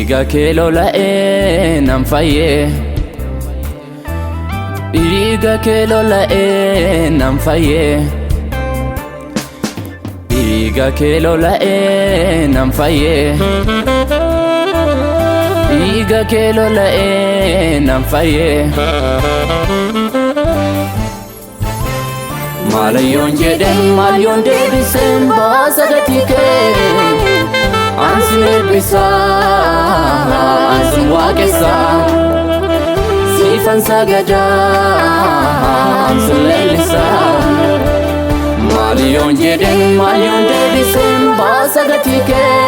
Dhiiga kee lola'ee nan fayyee, dhiiga kee lola'ee nan fayyee, dhiiga kee lola'ee nan fayyee, dhiiga kee lola'ee nan fayyee. Malayyoon jedhen malyoon deebiseen baasa gatii kee, ansin eebbisaa ansin waaqessaa, siifan sagadaa ansin leellisaa. Malayyoon jedhen malyoon deebiseen baasa gatii kee,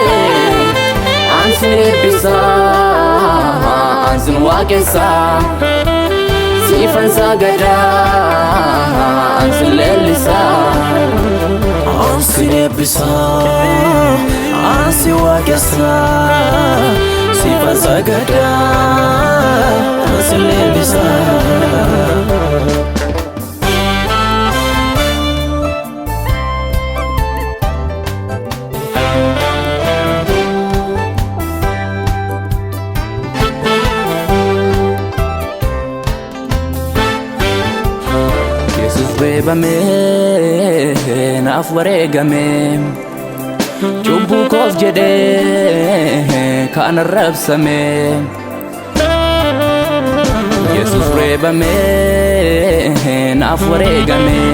ansin eebbisaa ansin waaqessaa, siifan sagadaa ansin leellisaa. Ansin eebbisaa ansin waaqessaa, siifan sagadaa ansin leellisaa. Beebamee naaf wareegamee, cubbuu koof jedhee kan arrabsamee. Yesus reebamee naaf wareegamee,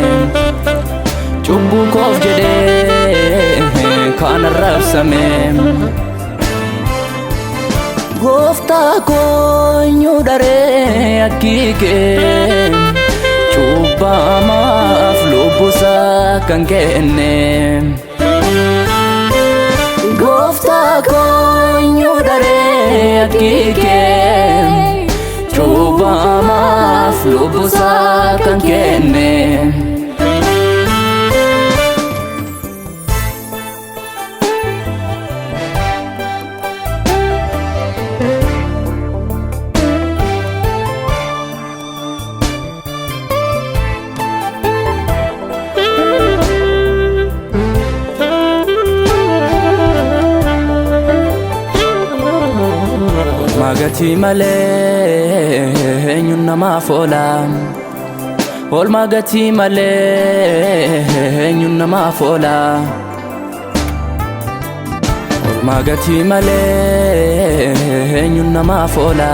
cubbuu koof jedhee kan arrabsamee. Gooftaa koo eenyu daree akkiikee, cubbamaaf lubbusaa kan kenne. Gooftaa koo eenyu daree akkiikee, cubbamaaf lubbusaa kan kenne. Magati malee eenyuun namaaf oola, oolmaa gatii malee eenyuun namaaf oola, oolmaa gatii malee eenyuun namaaf oola,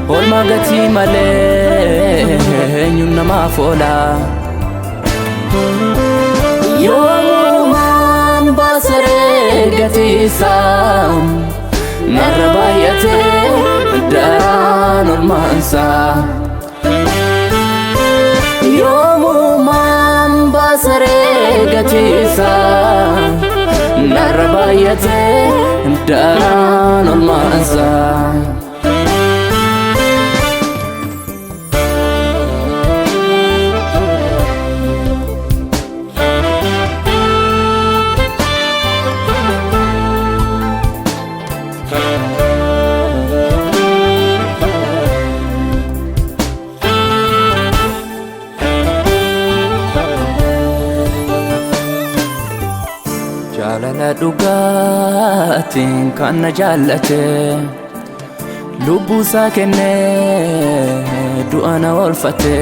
oolmaa gatii malee eenyuun namaaf oola. Yoomumaan baasaree gatiisaa, narra baay'atee daraan olmaansaa. Yoomumaan baasaree gatiisaa, narra baay'atee daraan olmaansaa. Jaalala dhugaatiin kan na jaallate, lubbuusaa kennee du'a na oolfate.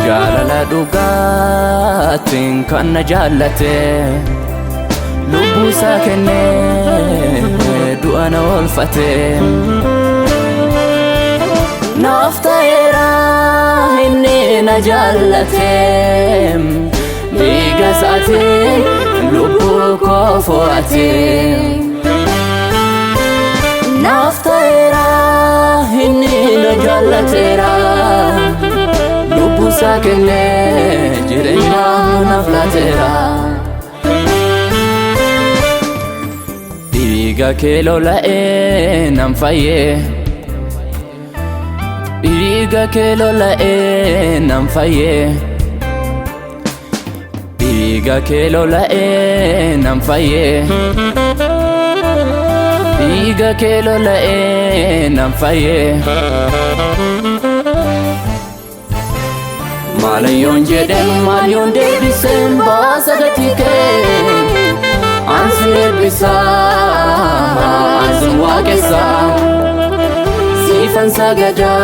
Jaalala dhugaatiin kan na jaallate, lubbuusaa kennee du'a na oolfate. Naaf ta'eera inni na jaallate, dhiiga isaatiin lubbuu koo fo'atee. Naaf ta'eera inni na jaallateera, lubbuusaa kennee jireenya naaf laateera. Dhiiga kee lola'ee nan fayyee, dhiiga kee lola'ee nan fayyee, dhiiga kee lola'ee nan fayyee, dhiiga kee lola'ee nan fayyee. Malayyoon jedhen malyoon deebiseen baasa gatii kee, ansin eebbisaa sifan sagada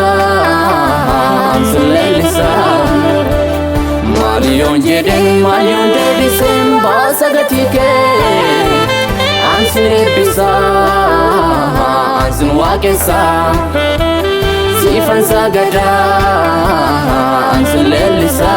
ansin lelisa Malion jeden malion debisen basagatike ansin ebisa ansin wakesa sifan sagada ansin lelisa